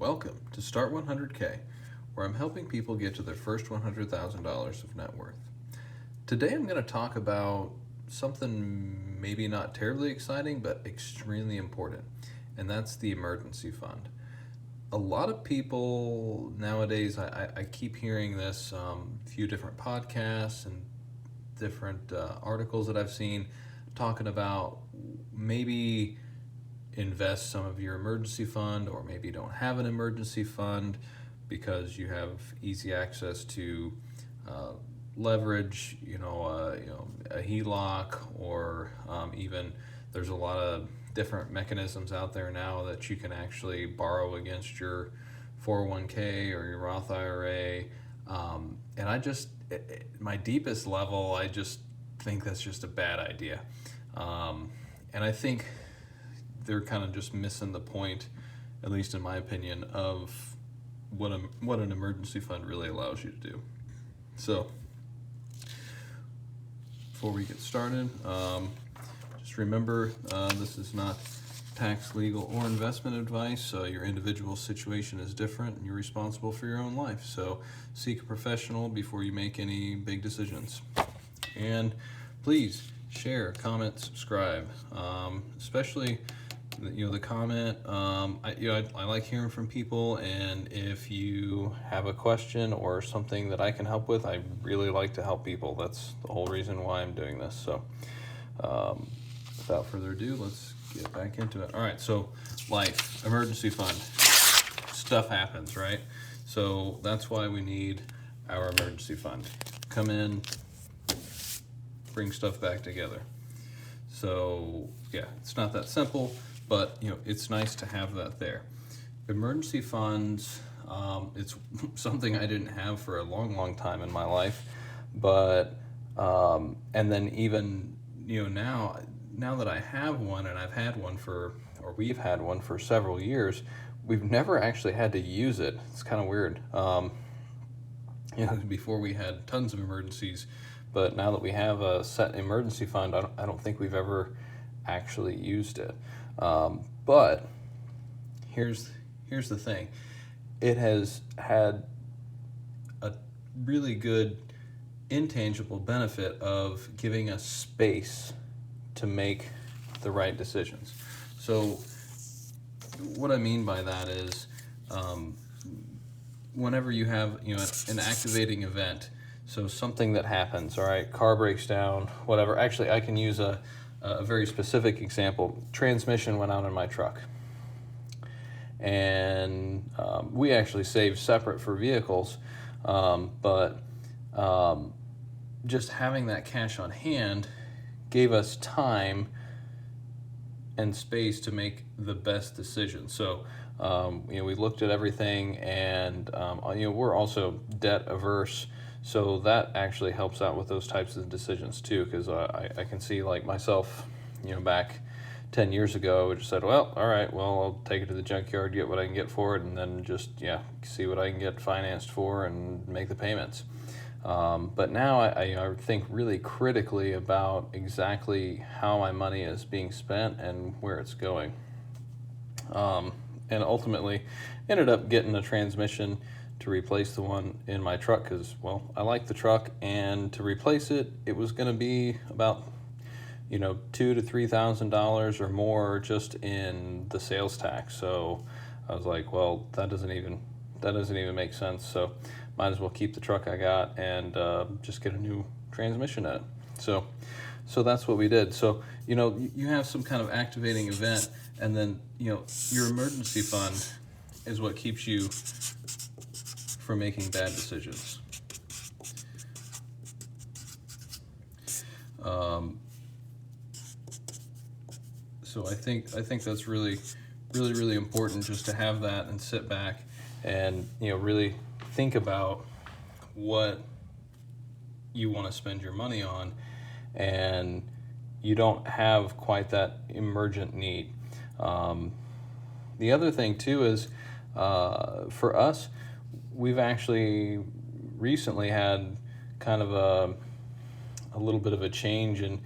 Welcome to Start 100K, where I'm helping people get to their first $100,000 of net worth. Today I'm going to talk about something maybe not terribly exciting, but extremely important, and that's the emergency fund. A lot of people nowadays, I keep hearing this, few different podcasts and different articles that I've seen talking about maybe invest some of your emergency fund, or maybe you don't have an emergency fund because you have easy access to leverage, a HELOC, or even there's a lot of different mechanisms out there now that you can actually borrow against your 401k or your Roth IRA. And my deepest level, I just think that's just a bad idea. And I think they're kind of just missing the point, at least in my opinion, of what an emergency fund really allows you to do. So, before we get started, just remember this is not tax, legal, or investment advice. Your individual situation is different, and you're responsible for your own life. So, seek a professional before you make any big decisions. And please share, comment, subscribe, especially the comment. I like hearing from people, and if you have a question or something that I can help with, I really like to help people. That's the whole reason why I'm doing this. So without further ado, let's get back into it. All right, so life, emergency fund, stuff happens, right? So that's why we need our emergency fund. Come in, bring stuff back together. So yeah, it's not that simple, but it's nice to have that there. Emergency funds, it's something I didn't have for a long time in my life, but and then even now that I have one, and we've had one for several years, we've never actually had to use it. It's kind of weird. Before we had tons of emergencies, but now that we have a set emergency fund, I don't think we've ever actually used it. But here's the thing. It has had a really good intangible benefit of giving us space to make the right decisions. So what I mean by that is whenever you have an activating event, so something that happens, all right, car breaks down, whatever. Actually, I can use a very specific example. Transmission went out in my truck. And we actually saved separate for vehicles, but just having that cash on hand gave us time and space to make the best decision. So we looked at everything, and we're also debt averse. So that actually helps out with those types of decisions too, because I can see, like myself, back 10 years ago, I just said, well, all right, well, I'll take it to the junkyard, get what I can get for it, and then just, see what I can get financed for and make the payments. But now I think really critically about exactly how my money is being spent and where it's going. And ultimately ended up getting a transmission to replace the one in my truck because, well, I like the truck, and to replace it, it was going to be about $2,000 to $3,000 or more just in the sales tax. So I was like, well, that doesn't even make sense. So might as well keep the truck I got and just get a new transmission in it. So that's what we did. So you have some kind of activating event, and then your emergency fund is what keeps you from making bad decisions. So I think that's really important, just to have that and sit back and really think about what you want to spend your money on, and you don't have quite that emergent need. The other thing too is for us, we've actually recently had kind of a little bit of a change in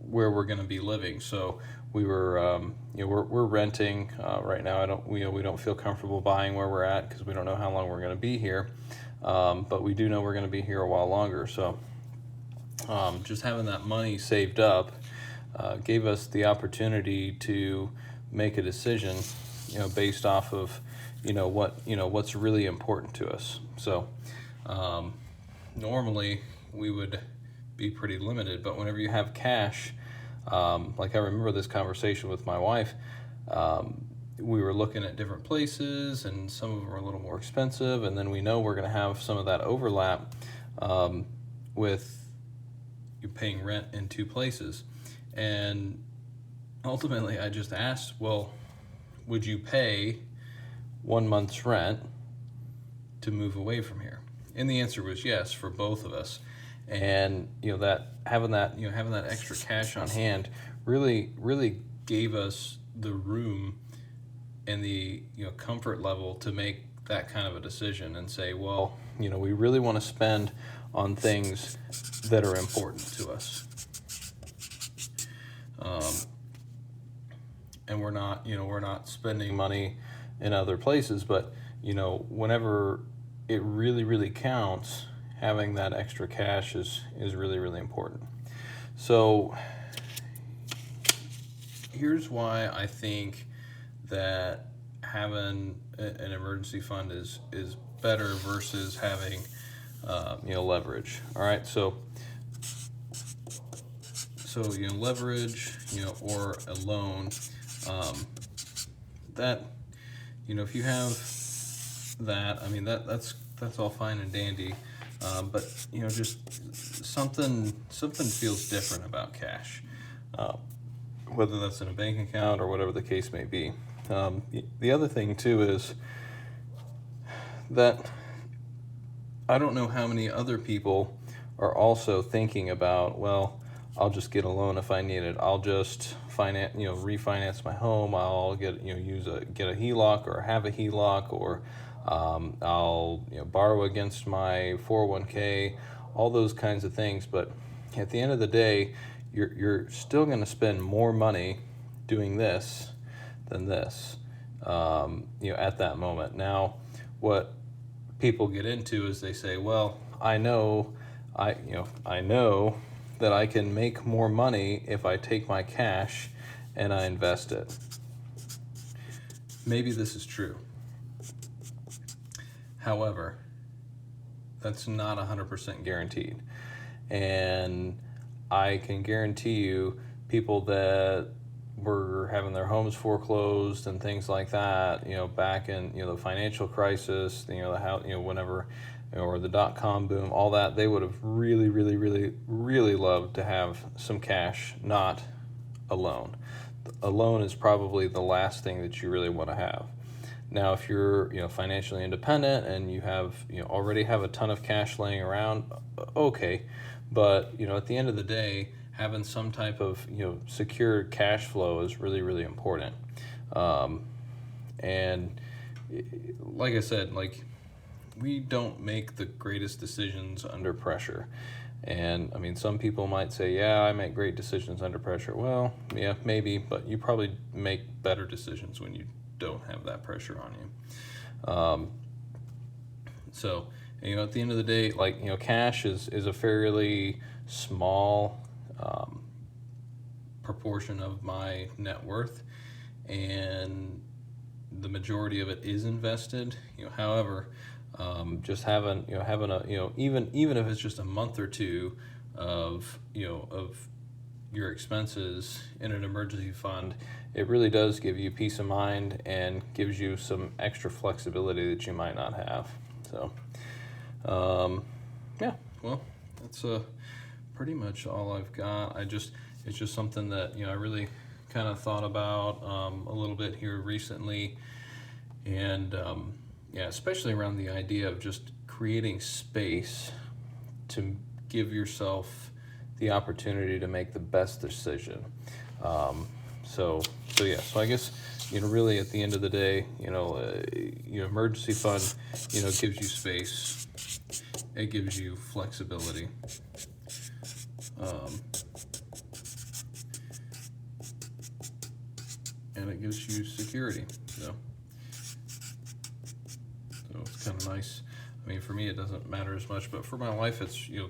where we're going to be living. So we were, we're renting right now. We don't feel comfortable buying where we're at because we don't know how long we're going to be here. But we do know we're going to be here a while longer. So just having that money saved up gave us the opportunity to make a decision, based off of, what's really important to us. So normally we would be pretty limited, but whenever you have cash, like I remember this conversation with my wife, we were looking at different places and some of them were a little more expensive, and then we know we're going to have some of that overlap with you paying rent in two places. And ultimately I just asked, well, would you pay 1 month's rent to move away from here? And the answer was yes for both of us. And that having that extra cash on hand really gave us the room and the comfort level to make that kind of a decision and say, well, we really want to spend on things that are important to us. And we're not spending money in other places, but whenever it really counts, having that extra cash is really important. So here's why I think that having an emergency fund is better versus having leverage. All right, so leverage, or a loan, that if you have that, I mean that's all fine and dandy, but just something feels different about cash, whether that's in a bank account or whatever the case may be. The other thing too is that I don't know how many other people are also thinking about, well, I'll just get a loan if I need it. I'll just refinance my home. I'll get get a HELOC or have a HELOC, or I'll borrow against my 401k, all those kinds of things. But at the end of the day, you're still going to spend more money doing this than this, at that moment. Now, what people get into is they say, well, I know that I can make more money if I take my cash and I invest it. Maybe this is true. However, that's not 100% guaranteed. And I can guarantee you, people that were having their homes foreclosed and things like that, back in the financial crisis, whenever, or the .com boom, all that, they would have really loved to have some cash, not a loan. A loan is probably the last thing that you really want to have. Now, if you're financially independent and you have already have a ton of cash laying around, okay, but at the end of the day, having some type of secure cash flow is really important. And like I said, we don't make the greatest decisions under pressure. And I mean, some people might say, yeah, I make great decisions under pressure. Well, yeah, maybe, but you probably make better decisions when you don't have that pressure on you. So, at the end of the day, cash is a fairly small proportion of my net worth, and the majority of it is invested. However, just having a even if it's just a month or two of your expenses in an emergency fund, it really does give you peace of mind and gives you some extra flexibility that you might not have. So yeah, well, that's pretty much all I've got. It's just something that I really kind of thought about a little bit here recently, and especially around the idea of just creating space to give yourself the opportunity to make the best decision. So I guess really at the end of the day, emergency fund gives you space, it gives you flexibility. and it gives you security. So it's kind of nice. I mean, for me, it doesn't matter as much, but for my wife, it's, you know,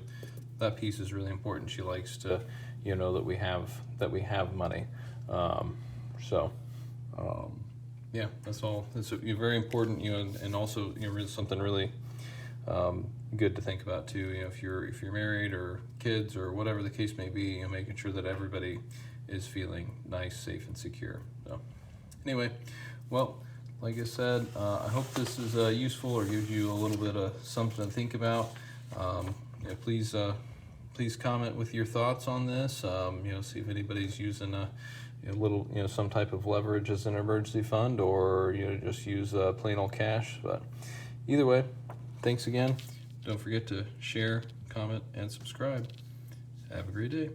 that piece is really important. She likes to, you know, that we have money. Yeah, that's all. It's very important, you know, and also, you know, something really good to think about too. You know, if you're married or kids or whatever the case may be, you know, making sure that everybody is feeling nice, safe, and secure. So, anyway, well, like I said, I hope this is useful or gives you a little bit of something to think about. You know, please comment with your thoughts on this. You know, see if anybody's using a little, you know, some type of leverage as an emergency fund, or, you know, just use plain old cash. But either way, thanks again. Don't forget to share, comment, and subscribe. Have a great day.